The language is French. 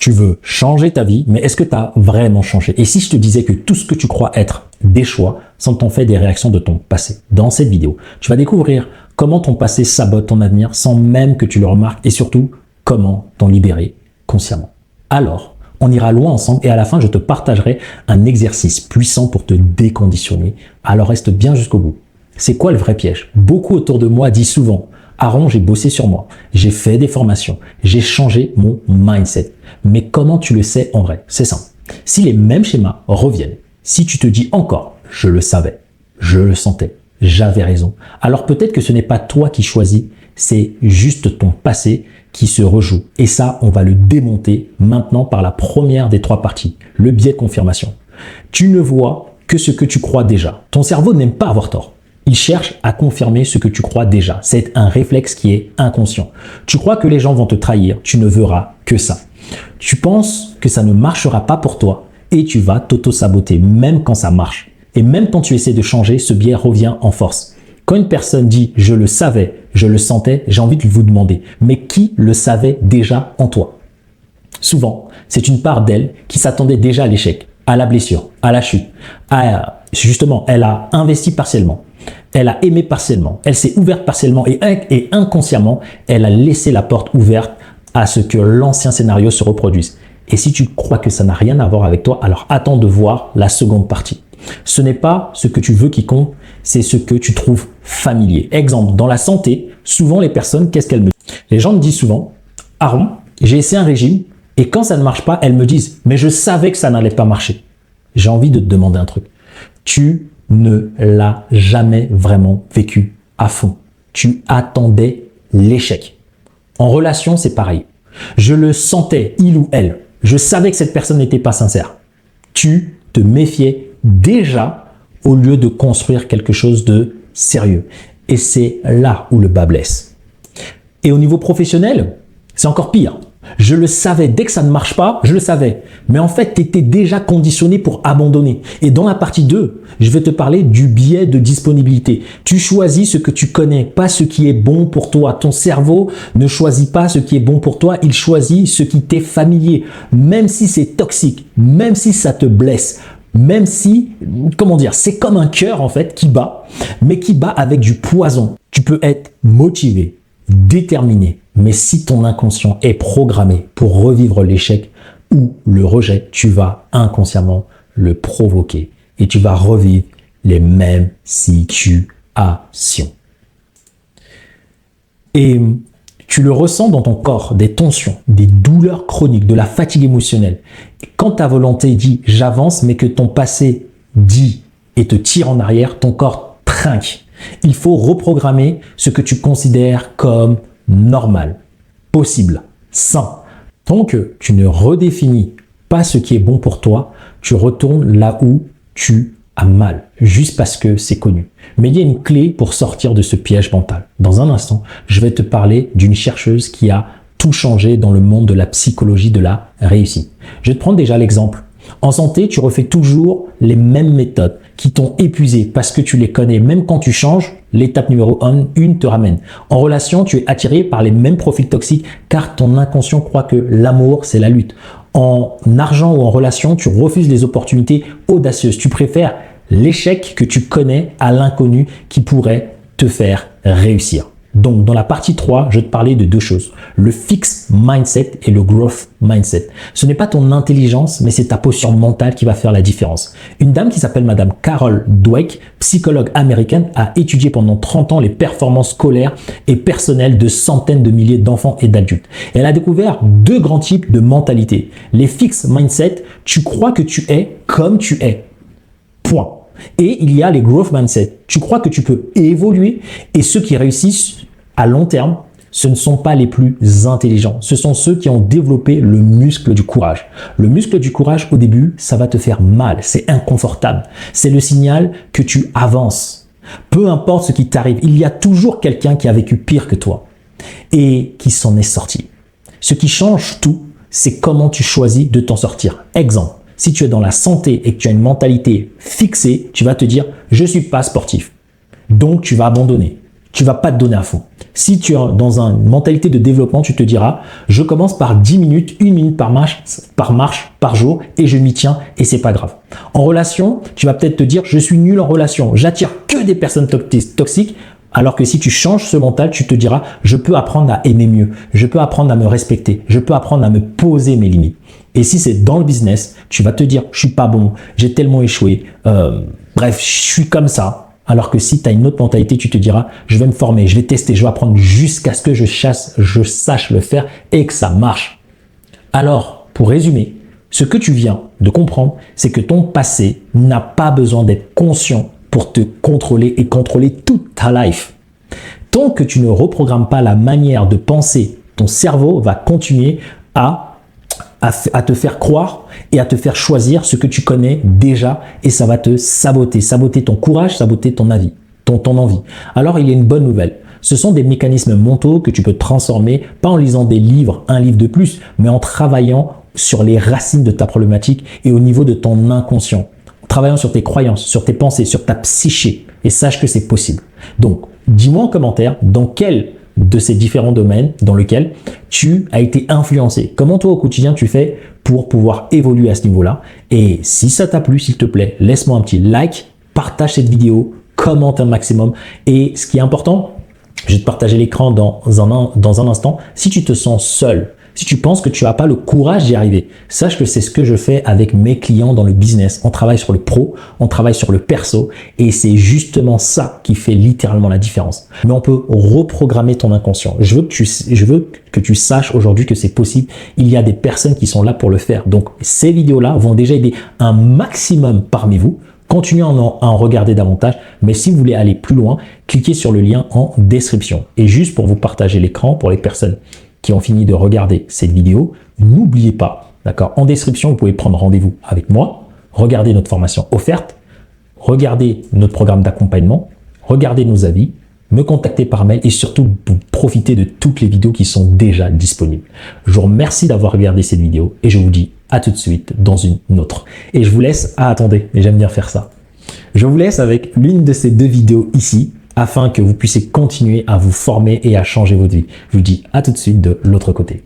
Tu veux changer ta vie, mais est-ce que tu as vraiment changé? Et si je te disais que tout ce que tu crois être des choix sont en fait des réactions de ton passé? Dans cette vidéo, tu vas découvrir comment ton passé sabote ton avenir sans même que tu le remarques et surtout, comment t'en libérer consciemment. Alors, on ira loin ensemble et à la fin, je te partagerai un exercice puissant pour te déconditionner. Alors reste bien jusqu'au bout. C'est quoi le vrai piège? Beaucoup autour de moi disent souvent: Aaron, j'ai bossé sur moi, j'ai fait des formations, j'ai changé mon mindset. Mais comment tu le sais en vrai? C'est simple. Si les mêmes schémas reviennent, si tu te dis encore « je le savais, je le sentais, j'avais raison », alors peut-être que ce n'est pas toi qui choisis, c'est juste ton passé qui se rejoue. Et ça, on va le démonter maintenant par la première des trois parties, le biais de confirmation. Tu ne vois que ce que tu crois déjà. Ton cerveau n'aime pas avoir tort. Il cherche à confirmer ce que tu crois déjà. C'est un réflexe qui est inconscient. Tu crois que les gens vont te trahir, tu ne verras que ça. Tu penses que ça ne marchera pas pour toi et tu vas t'auto-saboter même quand ça marche. Et même quand tu essaies de changer, ce biais revient en force. Quand une personne dit « je le savais, je le sentais », j'ai envie de vous demander « mais qui le savait déjà en toi ?» Souvent, c'est une part d'elle qui s'attendait déjà à l'échec, à la blessure, à la chute. Justement, elle a investi partiellement. Elle a aimé partiellement, elle s'est ouverte partiellement et inconsciemment, elle a laissé la porte ouverte à ce que l'ancien scénario se reproduise. Et si tu crois que ça n'a rien à voir avec toi, alors attends de voir la seconde partie. Ce n'est pas ce que tu veux qui compte, c'est ce que tu trouves familier. Exemple, dans la santé, souvent les personnes, qu'est-ce qu'elles me disent? Les gens me disent souvent: Aaron, j'ai essayé un régime et quand ça ne marche pas, elles me disent « mais je savais que ça n'allait pas marcher ». J'ai envie de te demander un truc. Tu ne l'as jamais vraiment vécu à fond. Tu attendais l'échec. En relation, c'est pareil. Je le sentais, il ou elle. Je savais que cette personne n'était pas sincère. Tu te méfiais déjà au lieu de construire quelque chose de sérieux. Et c'est là où le bas blesse. Et au niveau professionnel, c'est encore pire. Je le savais, dès que ça ne marche pas, je le savais. Mais en fait, tu étais déjà conditionné pour abandonner. Et dans la partie 2, je vais te parler du biais de disponibilité. Tu choisis ce que tu connais, pas ce qui est bon pour toi. Ton cerveau ne choisit pas ce qui est bon pour toi, il choisit ce qui t'est familier. Même si c'est toxique, même si ça te blesse, même si, comment dire, c'est comme un cœur en fait qui bat, mais qui bat avec du poison. Tu peux être motivé, déterminé, mais si ton inconscient est programmé pour revivre l'échec ou le rejet, tu vas inconsciemment le provoquer et tu vas revivre les mêmes situations. Et tu le ressens dans ton corps, des tensions, des douleurs chroniques, de la fatigue émotionnelle. Et quand ta volonté dit « j'avance » mais que ton passé dit et te tire en arrière, ton corps trinque. Il faut reprogrammer ce que tu considères comme normal, possible, sain. Tant que tu ne redéfinis pas ce qui est bon pour toi, tu retournes là où tu as mal, juste parce que c'est connu. Mais il y a une clé pour sortir de ce piège mental. Dans un instant, je vais te parler d'une chercheuse qui a tout changé dans le monde de la psychologie de la réussite. Je vais te prendre déjà l'exemple. En santé, tu refais toujours les mêmes méthodes qui t'ont épuisé parce que tu les connais. Même quand tu changes, l'étape numéro 1 te ramène. En relation, tu es attiré par les mêmes profils toxiques car ton inconscient croit que l'amour, c'est la lutte. En argent ou en relation, tu refuses les opportunités audacieuses. Tu préfères l'échec que tu connais à l'inconnu qui pourrait te faire réussir. Donc, dans la partie 3, je vais te parler de deux choses. Le fixed mindset et le growth mindset. Ce n'est pas ton intelligence, mais c'est ta posture mentale qui va faire la différence. Une dame qui s'appelle Madame Carol Dweck, psychologue américaine, a étudié pendant 30 ans les performances scolaires et personnelles de centaines de milliers d'enfants et d'adultes. Elle a découvert deux grands types de mentalités. Les fixed mindset, tu crois que tu es comme tu es. Point. Et il y a les growth mindset. Tu crois que tu peux évoluer et ceux qui réussissent à long terme, ce ne sont pas les plus intelligents. Ce sont ceux qui ont développé le muscle du courage. Le muscle du courage, au début, ça va te faire mal. C'est inconfortable. C'est le signal que tu avances. Peu importe ce qui t'arrive, il y a toujours quelqu'un qui a vécu pire que toi et qui s'en est sorti. Ce qui change tout, c'est comment tu choisis de t'en sortir. Exemple. Si tu es dans la santé et que tu as une mentalité fixée, tu vas te dire « je ne suis pas sportif ». Donc, tu vas abandonner. tu vas pas te donner à fond. Si tu es dans une mentalité de développement, tu te diras, je commence par 10 minutes, 1 minute par marche par jour et je m'y tiens et c'est pas grave. En relation, tu vas peut-être te dire, je suis nul en relation, j'attire que des personnes toxiques. Alors que si tu changes ce mental, tu te diras, je peux apprendre à aimer mieux, je peux apprendre à me respecter, je peux apprendre à me poser mes limites. Et si c'est dans le business, tu vas te dire, je suis pas bon, j'ai tellement échoué, bref, je suis comme ça. Alors que si tu as une autre mentalité, tu te diras, je vais me former, je vais tester, je vais apprendre jusqu'à ce que je sache le faire et que ça marche. Alors, pour résumer, ce que tu viens de comprendre, c'est que ton passé n'a pas besoin d'être conscient pour te contrôler et contrôler toute ta life. Tant que tu ne reprogrammes pas la manière de penser, ton cerveau va continuer à te faire croire et à te faire choisir ce que tu connais déjà et ça va te saboter ton courage, saboter ton envie. Alors, il y a une bonne nouvelle. Ce sont des mécanismes mentaux que tu peux transformer, pas en lisant des livres, un livre de plus, mais en travaillant sur les racines de ta problématique et au niveau de ton inconscient. Travaillant sur tes croyances, sur tes pensées, sur ta psyché et sache que c'est possible. Donc, dis-moi en commentaire dans quel de ces différents domaines dans lesquels tu as été influencé. Comment toi au quotidien tu fais pour pouvoir évoluer à ce niveau-là. Et si ça t'a plu, s'il te plaît, laisse-moi un petit like, partage cette vidéo, commente un maximum. Et ce qui est important, je vais te partager l'écran dans un instant. Si tu te sens seul, si tu penses que tu n'as pas le courage d'y arriver, sache que c'est ce que je fais avec mes clients dans le business. On travaille sur le pro, on travaille sur le perso et c'est justement ça qui fait littéralement la différence. Mais on peut reprogrammer ton inconscient. Je veux que tu saches aujourd'hui que c'est possible. Il y a des personnes qui sont là pour le faire. Donc, ces vidéos-là vont déjà aider un maximum parmi vous. Continuez à en regarder davantage, mais si vous voulez aller plus loin, cliquez sur le lien en description. Et juste pour vous partager l'écran, pour les personnes qui ont fini de regarder cette vidéo, n'oubliez pas, d'accord, en description, vous pouvez prendre rendez-vous avec moi, regarder notre formation offerte, regarder notre programme d'accompagnement, regarder nos avis, me contacter par mail et surtout profiter de toutes les vidéos qui sont déjà disponibles. Je vous remercie d'avoir regardé cette vidéo et je vous dis à tout de suite dans une autre. Et je vous laisse, attendez, mais j'aime bien faire ça. Je vous laisse avec l'une de ces deux vidéos ici, afin que vous puissiez continuer à vous former et à changer votre vie. Je vous dis à tout de suite de l'autre côté.